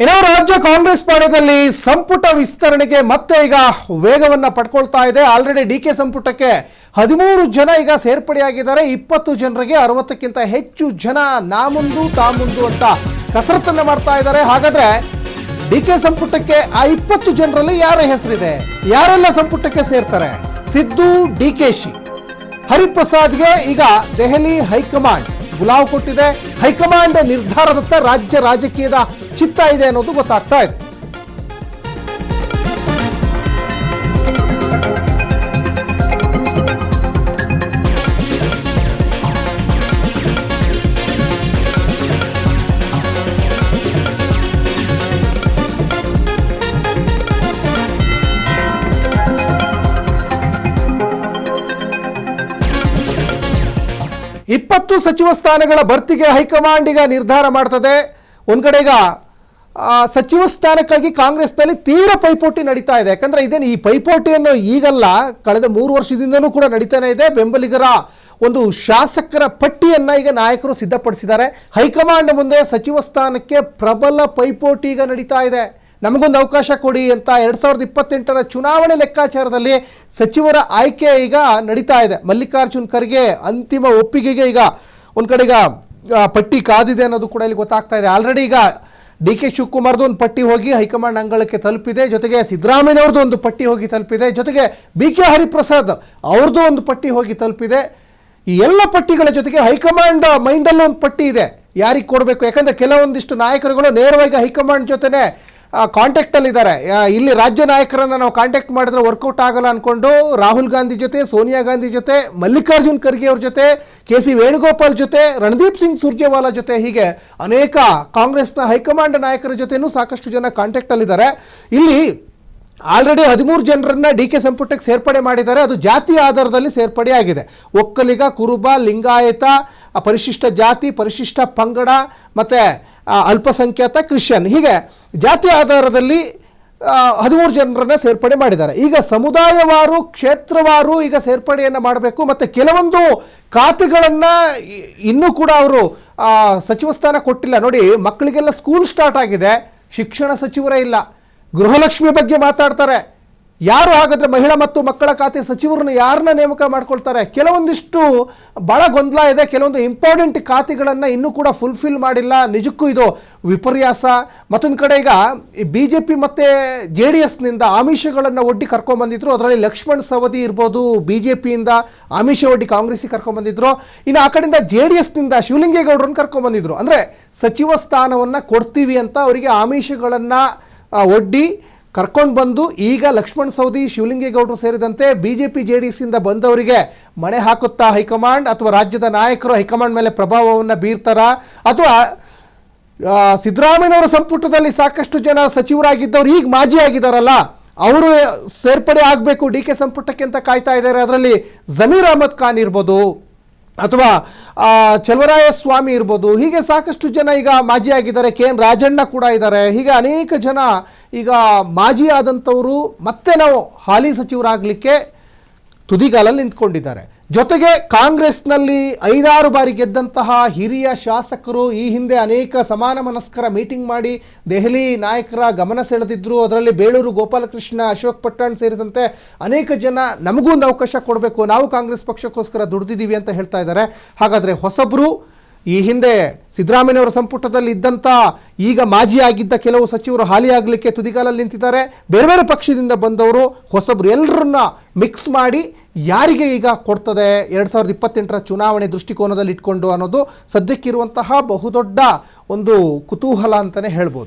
ಇನ್ನು ರಾಜ್ಯ ಕಾಂಗ್ರೆಸ್ ಪಾಳ್ಯದಲ್ಲಿ ಸಂಪುಟ ವಿಸ್ತರಣೆಗೆ ಮತ್ತೆ ಈಗ ವೇಗವನ್ನ ಪಡ್ಕೊಳ್ತಾ ಇದೆ. ಆಲ್ರೆಡಿ ಡಿಕೆ ಸಂಪುಟಕ್ಕೆ 13 ಜನ ಈಗ ಸೇರ್ಪಡೆಯಾಗಿದ್ದಾರೆ. 20 ಜನರಿಗೆ 60ಕ್ಕಿಂತ ಹೆಚ್ಚು ಜನ ನಾಮುಂದು ತಾಮುಂದು ಅಂತ ಕಸರತ್ತನ್ನ ಮಾಡ್ತಾ ಇದ್ದಾರೆ. ಹಾಗಾದ್ರೆ ಡಿಕೆ ಸಂಪುಟಕ್ಕೆ ಆ 20 ಜನರಲ್ಲಿ ಯಾರ ಹೆಸರಿದೆ, ಯಾರೆಲ್ಲ ಸಂಪುಟಕ್ಕೆ ಸೇರ್ತಾರೆ? ಸಿದ್ದು, ಡಿಕೆಶಿ, ಹರಿಪ್ರಸಾದ್ಗೆ ಈಗ ದೆಹಲಿ ಹೈಕಮಾಂಡ್ ಬುಲಾವ್ ಕೊಟ್ಟಿದೆ. ಹೈಕಮಾಂಡ್ ನಿರ್ಧಾರದತ್ತ ರಾಜ್ಯ ರಾಜಕೀಯದ ಚಿತ್ತ ಇದೆ ಅನ್ನೋದು ಗೊತ್ತಾಗ್ತಾ ಇದೆ. ಇಪ್ಪತ್ತು ಸಚಿವ ಸ್ಥಾನಗಳ ಭರ್ತಿಗೆ ಹೈಕಮಾಂಡ್ ಈಗ ನಿರ್ಧಾರ ಮಾಡ್ತದೆ. ಒಂದ್ ಕಡೆ ಈಗ ಸಚಿವ ಸ್ಥಾನಕ್ಕಾಗಿ ಕಾಂಗ್ರೆಸ್ನಲ್ಲಿ ತೀವ್ರ ಪೈಪೋಟಿ ನಡೀತಾ ಇದೆ. ಯಾಕಂದ್ರೆ ಈ ಪೈಪೋಟಿಯನ್ನು ಈಗಲ್ಲ, ಕಳೆದ 3 ವರ್ಷದಿಂದಲೂ ಕೂಡ ನಡೀತಾನೆ ಇದೆ. ಬೆಂಬಲಿಗರ ಒಂದು ಶಾಸಕರ ಪಟ್ಟಿಯನ್ನ ಈಗ ನಾಯಕರು ಸಿದ್ಧಪಡಿಸಿದ್ದಾರೆ. ಹೈಕಮಾಂಡ್ ಮುಂದೆ ಸಚಿವ ಸ್ಥಾನಕ್ಕೆ ಪ್ರಬಲ ಪೈಪೋಟಿ ಈಗ ನಡೀತಾ ಇದೆ. ನಮಗೊಂದು ಅವಕಾಶ ಕೊಡಿ ಅಂತ 2028ರ ಚುನಾವಣೆ ಲೆಕ್ಕಾಚಾರದಲ್ಲಿ ಸಚಿವರ ಆಯ್ಕೆ ಈಗ ನಡೀತಾ ಇದೆ. ಮಲ್ಲಿಕಾರ್ಜುನ್ ಖರ್ಗೆ ಅಂತಿಮ ಒಪ್ಪಿಗೆಗೆ ಈಗ ಒಂದ್ ಕಡೆ ಈಗ ಪಟ್ಟಿ ಕಾದಿದೆ ಅನ್ನೋದು ಕೂಡ ಇಲ್ಲಿ ಗೊತ್ತಾಗ್ತಾ ಇದೆ. ಆಲ್ರೆಡಿ ಈಗ ಡಿ.ಕೆ. ಶಿವಕುಮಾರ್ದು ಒಂದು ಪಟ್ಟಿ ಹೋಗಿ ಹೈಕಮಾಂಡ್ ಅಂಗಳಕ್ಕೆ ತಲುಪಿದೆ. ಜೊತೆಗೆ ಸಿದ್ದರಾಮಯ್ಯನವ್ರದ್ದು ಒಂದು ಪಟ್ಟಿ ಹೋಗಿ ತಲುಪಿದೆ. ಜೊತೆಗೆ ಬಿ.ಕೆ. ಹರಿಪ್ರಸಾದ್ ಅವ್ರದ್ದು ಒಂದು ಪಟ್ಟಿ ಹೋಗಿ ತಲುಪಿದೆ. ಈ ಎಲ್ಲ ಪಟ್ಟಿಗಳ ಜೊತೆಗೆ ಹೈಕಮಾಂಡ್ ಮೈಂಡಲ್ಲೂ ಒಂದು ಪಟ್ಟಿ ಇದೆ, ಯಾರಿಗೆ ಕೊಡಬೇಕು. ಯಾಕಂದರೆ ಕೆಲವೊಂದಿಷ್ಟು ನಾಯಕರುಗಳು ನೇರವಾಗಿ ಹೈಕಮಾಂಡ್ ಜೊತೆನೆ ಕಾಂಟ್ಯಾಕ್ಟಲ್ಲಿ ಇದ್ದಾರೆ. ಇಲ್ಲಿ ರಾಜ್ಯ ನಾಯಕರನ್ನು ನಾವು ಕಾಂಟ್ಯಾಕ್ಟ್ ಮಾಡಿದ್ರೆ ವರ್ಕೌಟ್ ಆಗಲ್ಲ ಅಂದ್ಕೊಂಡು ರಾಹುಲ್ ಗಾಂಧಿ ಜೊತೆ, ಸೋನಿಯಾ ಗಾಂಧಿ ಜೊತೆ, ಮಲ್ಲಿಕಾರ್ಜುನ್ ಖರ್ಗೆ ಅವ್ರ ಜೊತೆ, ಕೆ.ಸಿ. ವೇಣುಗೋಪಾಲ್ ಜೊತೆ, ರಣದೀಪ್ ಸಿಂಗ್ ಸುರ್ಜೇವಾಲಾ ಜೊತೆ, ಹೀಗೆ ಅನೇಕ ಕಾಂಗ್ರೆಸ್ನ ಹೈಕಮಾಂಡ್ ನಾಯಕರ ಜೊತೆನೂ ಸಾಕಷ್ಟು ಜನ ಕಾಂಟ್ಯಾಕ್ಟಲ್ಲಿದ್ದಾರೆ. ಇಲ್ಲಿ ಆಲ್ರೆಡಿ 13 ಜನರನ್ನ ಡಿ.ಕೆ. ಸಂಪುಟಕ್ಕೆ ಸೇರ್ಪಡೆ ಮಾಡಿದ್ದಾರೆ. ಅದು ಜಾತಿ ಆಧಾರದಲ್ಲಿ ಸೇರ್ಪಡೆ ಆಗಿದೆ. ಒಕ್ಕಲಿಗ, ಕುರುಬ, ಲಿಂಗಾಯತ, ಪರಿಶಿಷ್ಟ ಜಾತಿ, ಪರಿಶಿಷ್ಟ ಪಂಗಡ, ಮತ್ತು ಅಲ್ಪಸಂಖ್ಯಾತ, ಕ್ರಿಶ್ಚಿಯನ್, ಹೀಗೆ ಜಾತಿ ಆಧಾರದಲ್ಲಿ 13 ಜನರನ್ನ ಸೇರ್ಪಡೆ ಮಾಡಿದ್ದಾರೆ. ಈಗ ಸಮುದಾಯವಾರು, ಕ್ಷೇತ್ರವಾರು ಈಗ ಸೇರ್ಪಡೆಯನ್ನು ಮಾಡಬೇಕು. ಮತ್ತು ಕೆಲವೊಂದು ಖಾತೆಗಳನ್ನು ಇನ್ನೂ ಕೂಡ ಅವರು ಸಚಿವ ಸ್ಥಾನ ಕೊಟ್ಟಿಲ್ಲ. ನೋಡಿ, ಮಕ್ಕಳಿಗೆಲ್ಲ ಸ್ಕೂಲ್ ಸ್ಟಾರ್ಟ್ ಆಗಿದೆ, ಶಿಕ್ಷಣ ಸಚಿವರೇ ಇಲ್ಲ. ಗೃಹಲಕ್ಷ್ಮಿ ಬಗ್ಗೆ ಮಾತಾಡ್ತಾರೆ. ಯಾರು ಹಾಗಾದರೆ ಮಹಿಳಾ ಮತ್ತು ಮಕ್ಕಳ ಖಾತೆ ಸಚಿವರನ್ನು ಯಾರನ್ನ ನೇಮಕ ಮಾಡ್ಕೊಳ್ತಾರೆ? ಕೆಲವೊಂದಿಷ್ಟು ಭಾಳ ಗೊಂದಲ ಇದೆ. ಕೆಲವೊಂದು ಇಂಪಾರ್ಟೆಂಟ್ ಖಾತೆಗಳನ್ನು ಇನ್ನೂ ಕೂಡ ಫುಲ್ಫಿಲ್ ಮಾಡಿಲ್ಲ. ನಿಜಕ್ಕೂ ಇದು ವಿಪರ್ಯಾಸ. ಮತ್ತೊಂದು ಕಡೆ ಈಗ BJP ಮತ್ತು JDSನಿಂದ ಆಮಿಷಗಳನ್ನು ಒಡ್ಡಿ ಕರ್ಕೊಂಡ್ಬಂದಿದ್ರು. ಅದರಲ್ಲಿ ಲಕ್ಷ್ಮಣ್ ಸವದಿ ಇರ್ಬೋದು, BJPಯಿಂದ ಆಮಿಷ ಒಡ್ಡಿ ಕಾಂಗ್ರೆಸ್ಸಿಗೆ ಕರ್ಕೊಂಡ್ಬಂದಿದ್ರು. ಇನ್ನು ಆ ಕಡೆಯಿಂದ JDSನಿಂದ ಶಿವಲಿಂಗೇಗೌಡರನ್ನು ಕರ್ಕೊಂಡ್ಬಂದಿದ್ರು. ಅಂದರೆ ಸಚಿವ ಸ್ಥಾನವನ್ನು ಕೊಡ್ತೀವಿ ಅಂತ ಅವರಿಗೆ ಆಮಿಷಗಳನ್ನು ಒಡ್ಡಿ ಕರ್ಕೊಂಡು ಬಂದು ಈಗ ಲಕ್ಷ್ಮಣ್ ಸವದಿ, ಶಿವಲಿಂಗೇಗೌಡರು ಸೇರಿದಂತೆ BJP JDSಯಿಂದ ಬಂದವರಿಗೆ ಮಣೆ ಹಾಕುತ್ತಾ ಹೈಕಮಾಂಡ್, ಅಥವಾ ರಾಜ್ಯದ ನಾಯಕರು ಹೈಕಮಾಂಡ್ ಮೇಲೆ ಪ್ರಭಾವವನ್ನು ಬೀರ್ತಾರ, ಅಥವಾ ಸಿದ್ದರಾಮಯ್ಯನವರ ಸಂಪುಟದಲ್ಲಿ ಸಾಕಷ್ಟು ಜನ ಸಚಿವರಾಗಿದ್ದವರು ಈಗ ಮಾಜಿ ಆಗಿದ್ದಾರಲ್ಲ, ಅವರು ಸೇರ್ಪಡೆ ಆಗಬೇಕು ಡಿ.ಕೆ. ಸಂಪುಟಕ್ಕೆ ಅಂತ ಕಾಯ್ತಾ ಇದ್ದಾರೆ. ಅದರಲ್ಲಿ ಜಮೀರ್ ಅಹಮದ್ ಖಾನ್ ಇರ್ಬೋದು, ಅಥವಾ ಚಲವರಾಯ ಸ್ವಾಮಿ ಇರ್ಬೋದು, ಹೀಗೆ ಸಾಕಷ್ಟು ಜನ ಈಗ ಮಾಜಿ ಆಗಿದ್ದಾರೆ. KN ರಾಜಣ್ಣ ಕೂಡ ಇದ್ದಾರೆ. ಹೀಗೆ ಅನೇಕ ಜನ ಈಗ ಮಾಜಿ ಆದಂಥವರು ಮತ್ತೆ ನಾವು ಹಾಲಿ ಸಚಿವರಾಗಲಿಕ್ಕೆ ತುದಿಗಾಲಲ್ಲಿ ನಿಂತ್ಕೊಂಡಿದ್ದಾರೆ. ಜೊತೆಗೆ ಕಾಂಗ್ರೆಸ್ನಲ್ಲಿ 5-6 ಬಾರಿ ಗೆದ್ದಂತಹ ಹಿರಿಯ ಶಾಸಕರು ಈ ಹಿಂದೆ ಅನೇಕ ಸಮಾನ ಮನಸ್ಕರ ಮೀಟಿಂಗ್ ಮಾಡಿ ದೆಹಲಿ ನಾಯಕರ ಗಮನ ಸೆಳೆದಿದ್ರು. ಅದರಲ್ಲಿ ಬೇಳೂರು ಗೋಪಾಲಕೃಷ್ಣ, ಅಶೋಕ್ ಪಟ್ಟಣ್ ಸೇರಿದಂತೆ ಅನೇಕ ಜನ ನಮಗೂ ಒಂದು ಅವಕಾಶ ಕೊಡಬೇಕು, ನಾವು ಕಾಂಗ್ರೆಸ್ ಪಕ್ಷಕ್ಕೋಸ್ಕರ ದುಡಿದಿದ್ದೀವಿ ಅಂತ ಹೇಳ್ತಾ ಇದ್ದಾರೆ. ಹಾಗಾದರೆ ಹೊಸಬ್ರು, ಈ ಹಿಂದೆ ಸಿದ್ದರಾಮಯ್ಯನವರ ಸಂಪುಟದಲ್ಲಿ ಇದ್ದಂಥ ಈಗ ಮಾಜಿ ಆಗಿದ್ದ ಕೆಲವು ಸಚಿವರು ಹಾಲಿ ಆಗಲಿಕ್ಕೆ ತುದಿಗಾಲಲ್ಲಿ ನಿಂತಿದ್ದಾರೆ. ಬೇರೆ ಬೇರೆ ಪಕ್ಷದಿಂದ ಬಂದವರು, ಹೊಸಬ್ರು, ಎಲ್ಲರನ್ನ ಮಿಕ್ಸ್ ಮಾಡಿ ಯಾರಿಗೆ ಈಗ ಕೊಡ್ತದೆ 2028ರ ಚುನಾವಣೆ ದೃಷ್ಟಿಕೋನದಲ್ಲಿ ಇಟ್ಕೊಂಡು ಅನ್ನೋದು ಸದ್ಯಕ್ಕಿರುವಂತಹ ಬಹುದೊಡ್ಡ ಒಂದು ಕುತೂಹಲ ಅಂತಲೇ ಹೇಳ್ಬೋದು.